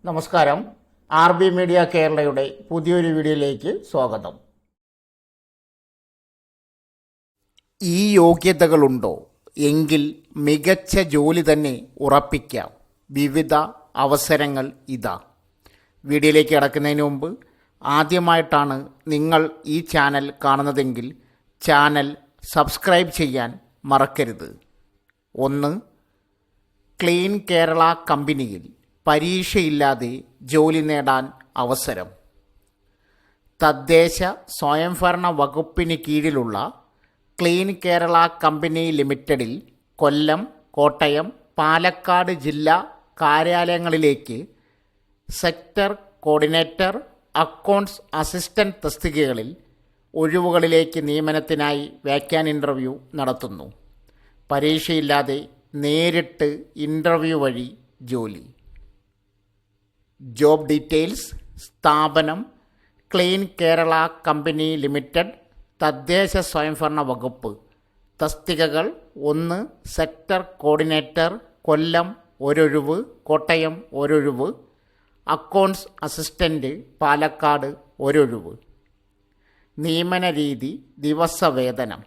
നമസ്കാരം. RB media കേരളയുടെ പുതിയൊരു വീഡിയോയിലേക്ക് സ്വാഗതം. ഈ യോഗ്യതകളുണ്ടോ എങ്കിൽ മികച്ച ജോലി തന്നെ ഉറപ്പിക്കാം. വിവിധ അവസരങ്ങൾ ഇതാ. വീഡിയോയിലേക്ക് കടക്കുന്നതിന് മുമ്പ് ആദ്യമായിട്ടാണ് നിങ്ങൾ ഈ ചാനൽ കാണുന്നതെങ്കിൽ ചാനൽ സബ്സ്ക്രൈബ് ചെയ്യാൻ മറക്കരുത്. 1. ക്ലീൻ കേരള കമ്പനിയിൽ പരീക്ഷയില്ലാതെ ജോലി നേടാൻ അവസരം. തദ്ദേശ സ്വയംഭരണ വകുപ്പിന് കീഴിലുള്ള ക്ലീൻ കേരള കമ്പനി ലിമിറ്റഡിൽ കൊല്ലം, കോട്ടയം, പാലക്കാട് ജില്ലാ കാര്യാലയങ്ങളിലേക്ക് സെക്ടർ കോർഡിനേറ്റർ, അക്കൗണ്ട്സ് അസിസ്റ്റന്റ് തസ്തികകളിൽ ഒഴിവുകളിലേക്ക് നിയമനത്തിനായി വാക്യാൻ ഇൻ്റർവ്യൂ നടത്തുന്നു. പരീക്ഷയില്ലാതെ നേരിട്ട് ഇൻ്റർവ്യൂ വഴി ജോലി. Job details. സ്ഥാപനം ക്ലീൻ കേരള കമ്പനി ലിമിറ്റഡ്, തദ്ദേശ സ്വയംഭരണ വകുപ്പ്. തസ്തികകൾ: 1. സെക്ടർ കോർഡിനേറ്റർ, കൊല്ലം ഒരൊഴിവ്, കോട്ടയം ഒരൊഴിവ്. അക്കൗണ്ട്സ് അസിസ്റ്റൻ്റ്, പാലക്കാട് ഒരൊഴിവ്. നിയമന രീതി: ദിവസവേതനം.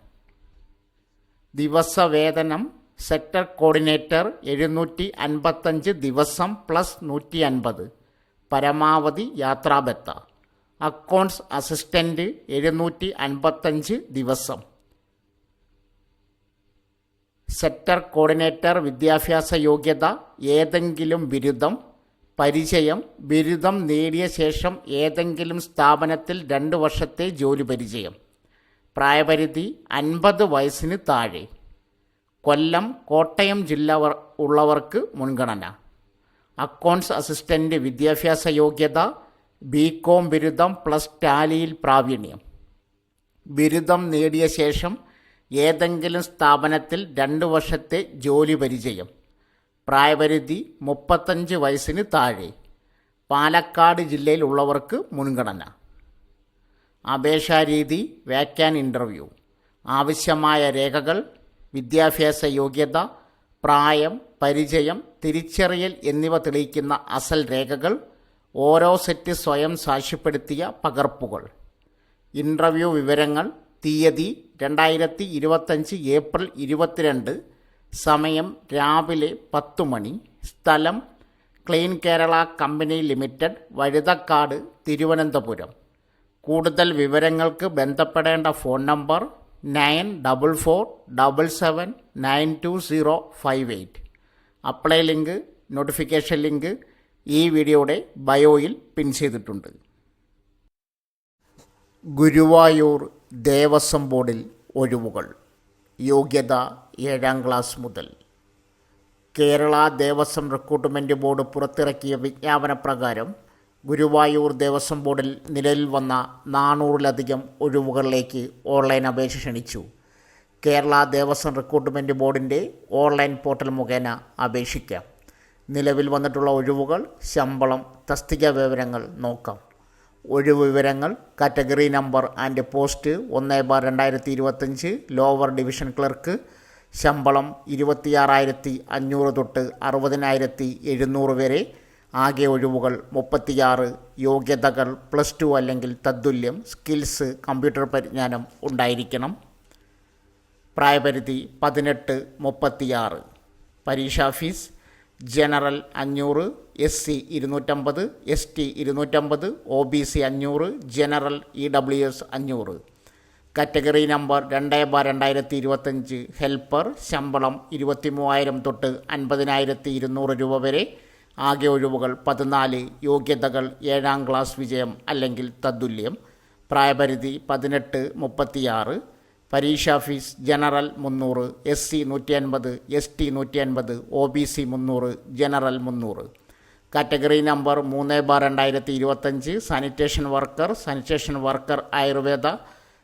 സെക്ടർ കോർഡിനേറ്റർ 755 ദിവസം പ്ലസ് 150, പരമാവധി യാത്രാബത്ത. അക്കൗണ്ട്സ് അസിസ്റ്റൻ്റ് 755 ദിവസം. സെക്ടർ കോർഡിനേറ്റർ വിദ്യാഭ്യാസ യോഗ്യത: ഏതെങ്കിലും ബിരുദം. പരിചയം: ബിരുദം നേടിയ ശേഷം ഏതെങ്കിലും സ്ഥാപനത്തിൽ 2 വർഷത്തെ ജോലി പരിചയം. പ്രായപരിധി 50 വയസ്സിന് താഴെ. കൊല്ലം, കോട്ടയം ജില്ല ഉള്ളവർക്ക് മുൻഗണന. അക്കൗണ്ട്സ് അസിസ്റ്റൻ്റ് വിദ്യാഭ്യാസ യോഗ്യത: BCom ബിരുദം പ്ലസ് ടാലിയിൽ പ്രാവീണ്യം. ബിരുദം നേടിയ ശേഷം ഏതെങ്കിലും സ്ഥാപനത്തിൽ 2 വർഷത്തെ ജോലി പരിചയം. പ്രായപരിധി 35 വയസ്സിന് താഴെ. പാലക്കാട് ജില്ലയിൽ ഉള്ളവർക്ക് മുൻഗണന. അപേക്ഷാരീതി: വാക്യാൻ ഇൻ്റർവ്യൂ. ആവശ്യമായ രേഖകൾ: വിദ്യാഭ്യാസ യോഗ്യത, പ്രായം, പരിചയം, തിരിച്ചറിയൽ എന്നിവ തെളിയിക്കുന്ന അസൽ രേഖകൾ. ഓരോ സെറ്റ് സ്വയം സാക്ഷ്യപ്പെടുത്തിയ പകർപ്പുകൾ. ഇൻ്റർവ്യൂ വിവരങ്ങൾ: തീയതി 2025 ഏപ്രിൽ 22. സമയം രാവിലെ 10 മണി. സ്ഥലം clean Kerala company limited, Vazhuthacaud, Thiruvananthapuram. കൂടുതൽ വിവരങ്ങൾക്ക് ബന്ധപ്പെടേണ്ട phone number 9447792058. Apply link, notification link ഈ വീഡിയോയുടെ ബയോയിൽ പിൻ ചെയ്തിട്ടുണ്ട്. ഗുരുവായൂർ ദേവസ്വം ബോർഡിൽ ഒഴിവുകൾ. യോഗ്യത 7ാം ക്ലാസ് മുതൽ. കേരള ദേവസ്വം റിക്രൂട്ട്മെൻറ്റ് ബോർഡ് പുറത്തിറക്കിയ വിജ്ഞാപന പ്രകാരം ഗുരുവായൂർ ദേവസ്വം ബോർഡിൽ നിലവിൽ വന്ന 400-ലധികം ഒഴിവുകളിലേക്ക് ഓൺലൈൻ അപേക്ഷ ക്ഷണിച്ചു. കേരള ദേവസ്വം റിക്രൂട്ട്മെൻറ്റ് ബോർഡിൻ്റെ ഓൺലൈൻ പോർട്ടൽ മുഖേന അപേക്ഷിക്കാം. നിലവിൽ വന്നിട്ടുള്ള ഒഴിവുകൾ, ശമ്പളം, തസ്തിക വിവരങ്ങൾ നോക്കാം. ഒഴിവ് വിവരങ്ങൾ: category number and post 1/2025 lower division clerk. ശമ്പളം 26,500 തൊട്ട് 60,700 വരെ. ആകെ ഒഴിവുകൾ 36. യോഗ്യതകൾ: +2 അല്ലെങ്കിൽ തത്തുല്യം. സ്കിൽസ്: കമ്പ്യൂട്ടർ പരിജ്ഞാനം ഉണ്ടായിരിക്കണം. പ്രായപരിധി 18-36. പരീക്ഷാ fees: general 500, SC 250, ST 250, OBC 500, general EWS 500. Category number 2/2025 helper. ശമ്പളം 23,000 തൊട്ട് 50,200 രൂപ വരെ. ആകെ ഒഴിവുകൾ 14. യോഗ്യതകൾ: 7ാം ക്ലാസ് വിജയം അല്ലെങ്കിൽ തത്തുല്യം. പ്രായപരിധി 18-36. പരീക്ഷാ fees: general 300, SC 150, ST 150, OBC 300, general 300. Category number 3/2025 sanitation worker Ayurveda.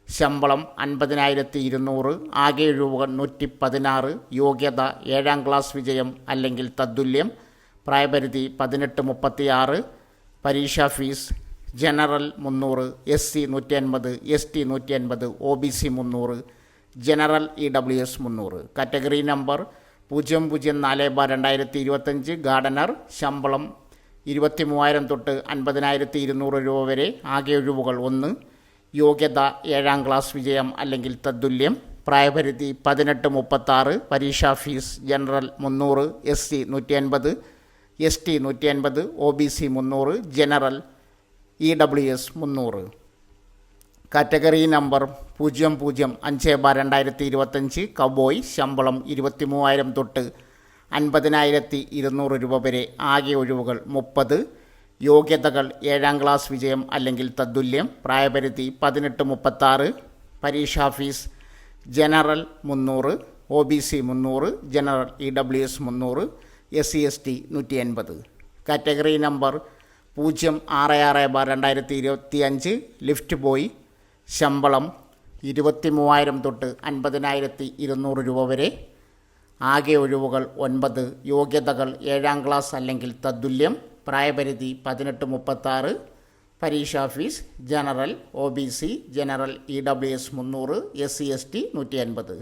ശമ്പളം 50,200. ആകെ ഒഴിവുകൾ 116. യോഗ്യത: 7ാം ക്ലാസ് വിജയം അല്ലെങ്കിൽ തത്തുല്യം. പ്രായപരിധി 18-36. പരീക്ഷാ fees: general 300, SC 150, ST 150, OBC 300, general EWS 300. Category number 004/2025 Gardner. ശമ്പളം 23,000 തൊട്ട് 50,200 രൂപ വരെ. ആകെ ഒഴിവുകൾ 1. യോഗ്യത 7ാം ക്ലാസ് വിജയം അല്ലെങ്കിൽ തത്തുല്യം. പ്രായപരിധി 18-36. പരീക്ഷാ fees general 300, SC 150, ST 150, OBC 300, general EWS 300. Category number 00-5/2025 കബോയ്. ശമ്പളം 23,000 തൊട്ട് 50,200 രൂപ വരെ. ആകെ ഒഴിവുകൾ 30. യോഗ്യതകൾ 7ാം ക്ലാസ് വിജയം അല്ലെങ്കിൽ തത്തുല്യം. പ്രായപരിധി 18-36. പരീക്ഷാ fees general 300, OBC 300, general EWS 300, SC ST 180. Category number 066/2025 lift boy. ശമ്പളം 23,000 തൊട്ട് 50,200 രൂപ വരെ. ആകെ ഒഴിവുകൾ 9. യോഗ്യതകൾ 7ാം ക്ലാസ് അല്ലെങ്കിൽ തത്തുല്യം. പ്രായപരിധി 18-36. പരീക്ഷാ fees general, OBC, general EWS 300, SC ST 180.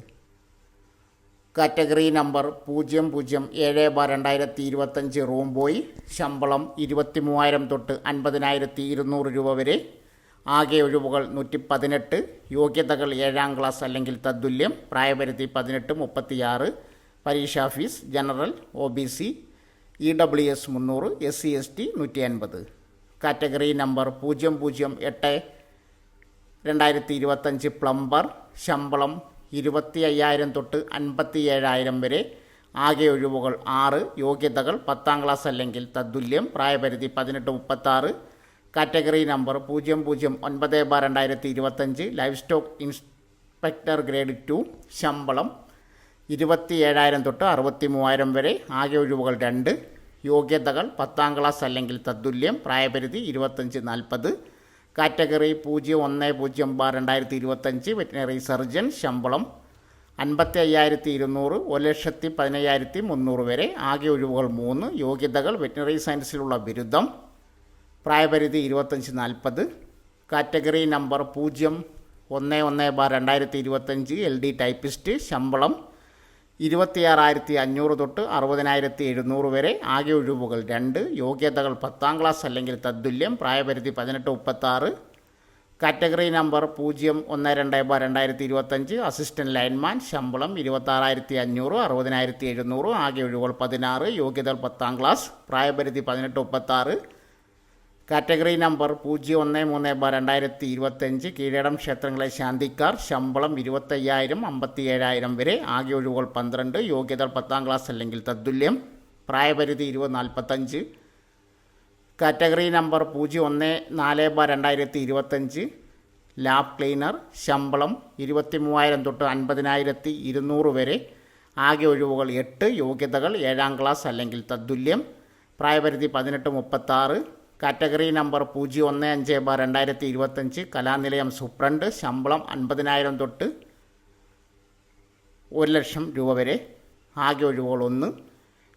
Category number 007/2025 room boy. ശമ്പളം 23,000 തൊട്ട് 50,200 രൂപ വരെ. ആകെ ഒഴിവുകൾ 118. യോഗ്യതകൾ 7ാം ക്ലാസ് അല്ലെങ്കിൽ തത്തുല്യം. പ്രായപരിധി 18-36. പരീക്ഷാ fees general, OBC, EWS 300, SC ST 180. Category number 008/2025 plumber. ശമ്പളം 25,000 തൊട്ട് 57,000 വരെ. ആകെ ഒഴിവുകൾ 6. യോഗ്യതകൾ 10ാം ക്ലാസ് അല്ലെങ്കിൽ തത്തുല്യം. പ്രായപരിധി 18-36. Category number 009/2025 life stock inspector grade 2. ശമ്പളം 27,000 തൊട്ട് 63,000 വരെ. ആകെ ഒഴിവുകൾ 2. യോഗ്യതകൾ 10ാം ക്ലാസ് അല്ലെങ്കിൽ തത്തുല്യം. പ്രായപരിധി 25-40. Category 010/2025 veterinary surgeon. ശമ്പളം 55,200, 1,15,300 വരെ. ആകെ ഒഴിവുകൾ 3. യോഗ്യതകൾ വെറ്റിനറി സയൻസിലുള്ള ബിരുദം. പ്രായപരിധി 25-40. Category number 011/2025 LD typist. ശമ്പളം 26,500 തൊട്ട് 60,700 വരെ. ആകെ ഒഴിവുകൾ 2. യോഗ്യതകൾ 10ാം ക്ലാസ് അല്ലെങ്കിൽ തത്തുല്യം. പ്രായപരിധി 18-36. Category number 012/2025 assistant lineman. ശമ്പളം 26,500, 60,700. ആകെ ഒഴിവുകൾ 16. യോഗ്യതകൾ 10ാം ക്ലാസ്. പ്രായപരിധി 18-36. Category number 013/2025 Keezhadam ക്ഷേത്രങ്ങളെ ശാന്തിക്കാർ. ശമ്പളം 25,000, 57,000 വരെ. ആകെ ഒഴിവുകൾ 12. യോഗ്യതകൾ 10ാം ക്ലാസ് അല്ലെങ്കിൽ തത്തുല്യം. പ്രായപരിധി 20-45. Category number 014/2025 lab cleaner. ശമ്പളം 23,000 തൊട്ട് 50,200 വരെ. ആകെ ഒഴിവുകൾ 8. യോഗ്യതകൾ 7ാം ക്ലാസ് അല്ലെങ്കിൽ തത്തുല്യം. പ്രായപരിധി 18-36. Category number 015/2025 Kalanilayam superintendent. ശമ്പളം 50,000 തൊട്ട് 1,00,000 രൂപ വരെ. ആകെ ഒഴിവുകൾ 1.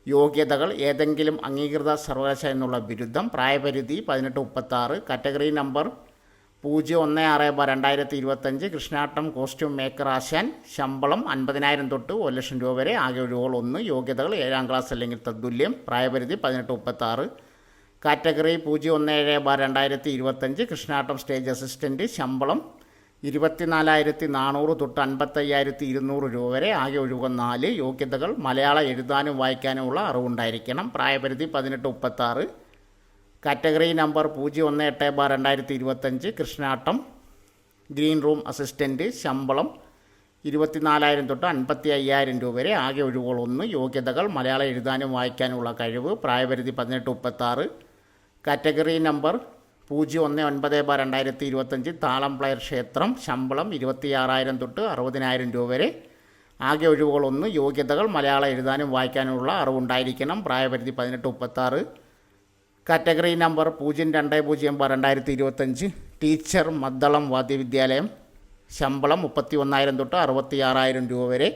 യോഗ്യതകൾ ഏതെങ്കിലും അംഗീകൃത സർവകലാശാല എന്നുള്ള ബിരുദം. പ്രായപരിധി 18-36. Category number 016/2025 Krishnattam costume maker ആശാൻ. ശമ്പളം 50,000 തൊട്ട് 1,00,000 രൂപ വരെ. ആകെ ഒഴിവുകൾ 1. യോഗ്യതകൾ 7ാം ക്ലാസ് അല്ലെങ്കിൽ തത്തുല്യം. പ്രായപരിധി 18-36. Category 017/2025 Krishnattam stage assistant. ശമ്പളം 24,400 തൊട്ട് 55,200 രൂപ വരെ. ആകെ ഒഴിവുകൾ 4. യോഗ്യതകൾ മലയാളം എഴുതാനും വായിക്കാനുമുള്ള അറിവുണ്ടായിരിക്കണം. പ്രായപരിധി 18-36. Category number 018/2025 Krishnattam green room assistant. ശമ്പളം 24,000 തൊട്ട് 55,000 രൂപ വരെ. ആകെ ഒഴിവുകൾ 1. യോഗ്യതകൾ മലയാളം എഴുതാനും വായിക്കാനുമുള്ള കഴിവ്. പ്രായപരിധി 18-36. കാറ്റഗറി നമ്പർ 019/2025 താളംപ്ലയർ ക്ഷേത്രം. ശമ്പളം 26,000 തൊട്ട് 60,000 രൂപ വരെ. ആകെ ഒഴിവുകൾ 1. യോഗ്യതകൾ മലയാളം എഴുതാനും വായിക്കാനുമുള്ള അറിവുണ്ടായിരിക്കണം. പ്രായപരിധി 18-36. കാറ്റഗറി നമ്പർ 020/2025 ടീച്ചർ മദ്ദളം വാദ്യവിദ്യാലയം. ശമ്പളം 31,000 തൊട്ട് 66,000 രൂപ വരെ.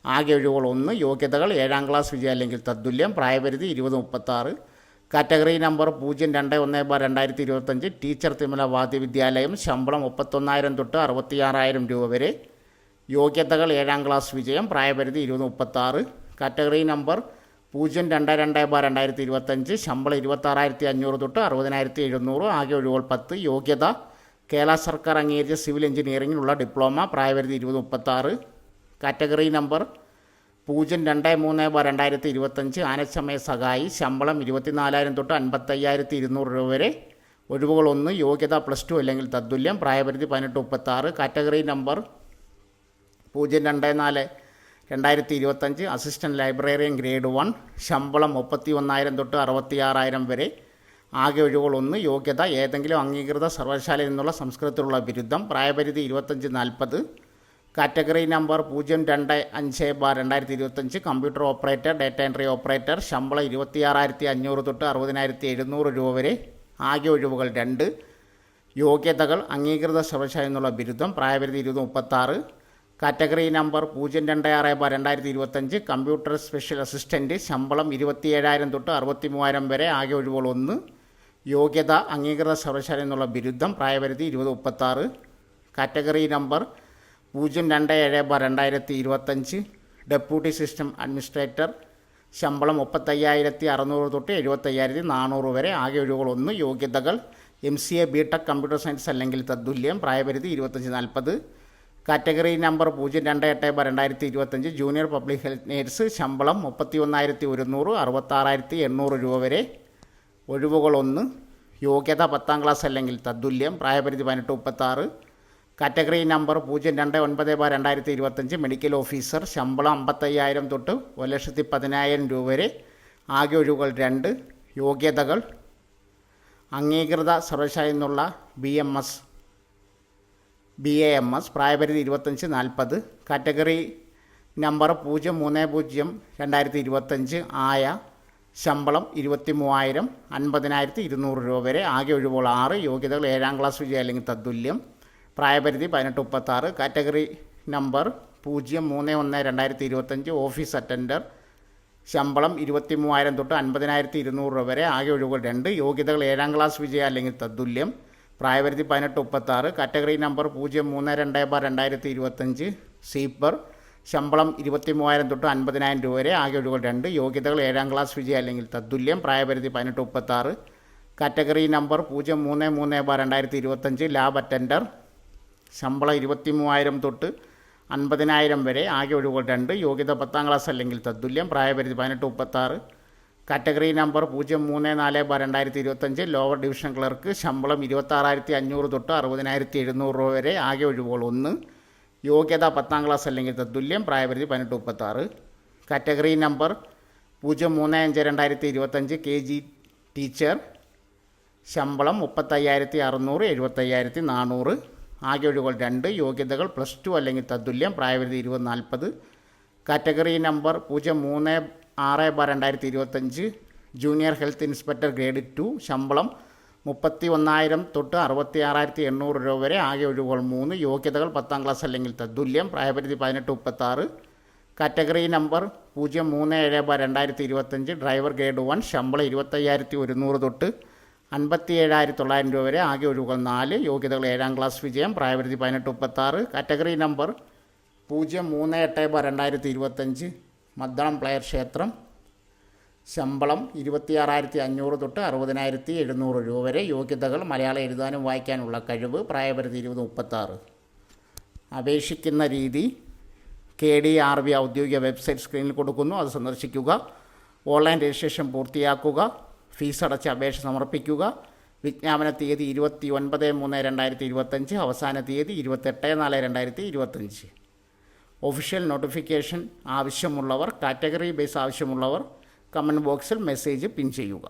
ആകെ ഒഴിവുകൾ 1. യോഗ്യതകൾ 7ാം ക്ലാസ് വിജയം അല്ലെങ്കിൽ തത്തുല്യം. പ്രായപരിധി 20-36. കാറ്റഗറി നമ്പർ 021/2025 ടീച്ചർ തിമല വാദ്യവിദ്യാലയം. ശമ്പളം 31,000 തൊട്ട് 66,000 രൂപ വരെ. യോഗ്യതകൾ 7ാം ക്ലാസ് വിജയം. പ്രായപരിധി 20-36. കാറ്റഗറി നമ്പർ 02/2025 ശമ്പളം 26,500 തൊട്ട് 60,700. ആകെ ഒഴിവുകൾ 10. യോഗ്യത കേരള സർക്കാർ അംഗീകരിച്ച സിവിൽ എഞ്ചിനീയറിംഗിനുള്ള ഡിപ്ലോമ. പ്രായപരിധി 20-36. കാറ്റഗറി നമ്പർ 02-3/2025 ആനച്ചമയ സഹായി. ശമ്പളം 24,000 തൊട്ട് 55,200 രൂപ വരെ. ഒഴിവുകൾ 1. യോഗ്യത +2 അല്ലെങ്കിൽ തത്തുല്യം. പ്രായപരിധി 18-36. Category number 02-4/2025 assistant librarian grade 1. ശമ്പളം 31,000 തൊട്ട് 66,000 വരെ. ആകെ ഒഴിവുകൾ 1. യോഗ്യത ഏതെങ്കിലും അംഗീകൃത സർവകലാശാലയിൽ നിന്നുള്ള സംസ്കൃതത്തിലുള്ള ബിരുദം. പ്രായപരിധി 25-40. Category number 02-5/2025 computer operator, data entry operator. ശമ്പളം 26,500 തൊട്ട് 60,700 രൂപ വരെ. ആകെ ഒഴിവുകൾ 2. യോഗ്യതകൾ അംഗീകൃത സർവകലാശാലയിൽ നിന്നുള്ള ബിരുദം. പ്രായപരിധി 20-36. Category number 02-6/2025 computer special assistant. ശമ്പളം 27,000 തൊട്ട് 63,000 വരെ. ആകെ ഒഴിവുകൾ 1. യോഗ്യത അംഗീകൃത സർവകലാശാലയിൽ നിന്നുള്ള ബിരുദം. പ്രായപരിധി 20-36. Category number 02-7/2025 deputy system administrator. ശമ്പളം 35,600 തൊട്ട് 75,400 വരെ. ആകെ ഒഴിവുകൾ 1. യോഗ്യതകൾ MCA BTech കമ്പ്യൂട്ടർ സയൻസ് അല്ലെങ്കിൽ തത്തുല്യം. പ്രായപരിധി 25-40. Category number 02-8/2025 junior public health nurse. ശമ്പളം 31,100 66,800 രൂപ വരെ. ഒഴിവുകൾ 1. യോഗ്യത 10ാം ക്ലാസ് അല്ലെങ്കിൽ തത്തുല്യം. പ്രായപരിധി 18-36. Category number 02-9/2025 medical officer. ശമ്പളം 55,000 തൊട്ട് 1,10,000 രൂപ വരെ. ആകെ ഒഴിവുകൾ 2. യോഗ്യതകൾ അംഗീകൃത സർവകലാശാലയിൽ നിന്നുള്ള BAMS. പ്രായപരിധി 25-40. കാറ്റഗറി നമ്പർ 03-0/2025 ആയ. ശമ്പളം 23,000 50,200 രൂപ വരെ. ആകെ ഒഴിവുകൾ 6. യോഗ്യതകൾ 7ാം ക്ലാസ് വിജയം അല്ലെങ്കിൽ തത്തുല്യം. പ്രായപരിധി 18-36. Category number 03-1/2025 office attender. ശമ്പളം 23,000 തൊട്ട് 50,200 രൂപ വരെ. ആകെ ഒഴിവുകൾ 2. യോഗ്യതകൾ 7ാം ക്ലാസ് വിജയം അല്ലെങ്കിൽ തത്തുല്യം. പ്രായപരിധി 18-36. Category number 02-3/2025 സീപ്പർ. ശമ്പളം 23,000 തൊട്ട് 50,000 രൂപ വരെ. ആകെ ഒഴിവുകൾ 2. യോഗ്യതകൾ 7ാം ക്ലാസ് വിജയം അല്ലെങ്കിൽ തത്തുല്യം. പ്രായപരിധി 18-36. Category number 03-3/2025 lab attender. ശമ്പളം 23,000 തൊട്ട് 50,000 വരെ. ആകെ ഒഴിവുകൾ 2. യോഗ്യത 10ാം ക്ലാസ് അല്ലെങ്കിൽ തത്തുല്യം. പ്രായപരിധി 18-36. Category number 03-4/2025 lower division clerk. ശമ്പളം 26,500 തൊട്ട് 60,700 രൂപ വരെ. ആകെ ഒഴിവുകൾ 1. യോഗ്യത 10ാം ക്ലാസ് അല്ലെങ്കിൽ തത്തുല്യം. പ്രായപരിധി 18-36. Category number 03-5/2025 KG teacher. ശമ്പളം 35,600 75,400. ആകെ ഒഴിവുകൾ 2. യോഗ്യതകൾ +2 അല്ലെങ്കിൽ തത്തുല്യം. പ്രായപരിധി 20-40. Category number 03-6/2025 junior health inspector grade 2. ശമ്പളം 31,000 തൊട്ട് 66,800 രൂപ വരെ. ആകെ ഒഴിവുകൾ 3. യോഗ്യതകൾ 10ാം ക്ലാസ് അല്ലെങ്കിൽ തത്തുല്യം. പ്രായപരിധി 18-36. Category number 03-7/2025 driver grade 1. ശമ്പളം 25,100 തൊട്ട് 57,900 രൂപ വരെ. ആകെ ഒഴിവുകൾ 4. യോഗ്യതകൾ 7ാം ക്ലാസ് വിജയം. പ്രായപരിധി 18-36. കാറ്റഗറി നമ്പർ 03-8/2025 മദ്ദളം പ്ലെയർ ക്ഷേത്രം. ശമ്പളം 26,500 തൊട്ട് 60,700 രൂപ വരെ. യോഗ്യതകൾ മലയാളം എഴുതാനും വായിക്കാനുള്ള കഴിവ്. പ്രായപരിധി 20-36. അപേക്ഷിക്കുന്ന രീതി KDRB ഔദ്യോഗിക വെബ്സൈറ്റ് സ്ക്രീനിൽ കൊടുക്കുന്നു. അത് സന്ദർശിക്കുക. ഓൺലൈൻ രജിസ്ട്രേഷൻ പൂർത്തിയാക്കുക. ഫീസ് അടച്ച് അപേക്ഷ സമർപ്പിക്കുക. വിജ്ഞാപന തീയതി 29-3/2025. അവസാന തീയതി 28-4/2025. ഒഫീഷ്യൽ നോട്ടിഫിക്കേഷൻ ആവശ്യമുള്ളവർ, കാറ്റഗറി ബേസ് ആവശ്യമുള്ളവർ കമൻറ്റ് ബോക്സിൽ മെസ്സേജ് പിൻ ചെയ്യുക.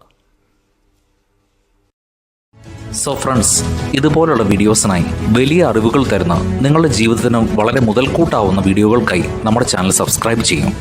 സോ ഫ്രണ്ട്സ്, ഇതുപോലുള്ള വീഡിയോസിനായി വലിയ അറിവുകൾ തരുന്ന നിങ്ങളുടെ ജീവിതത്തിന് വളരെ മുതൽക്കൂട്ടാവുന്ന വീഡിയോകൾക്കായി നമ്മുടെ ചാനൽ സബ്സ്ക്രൈബ് ചെയ്യും.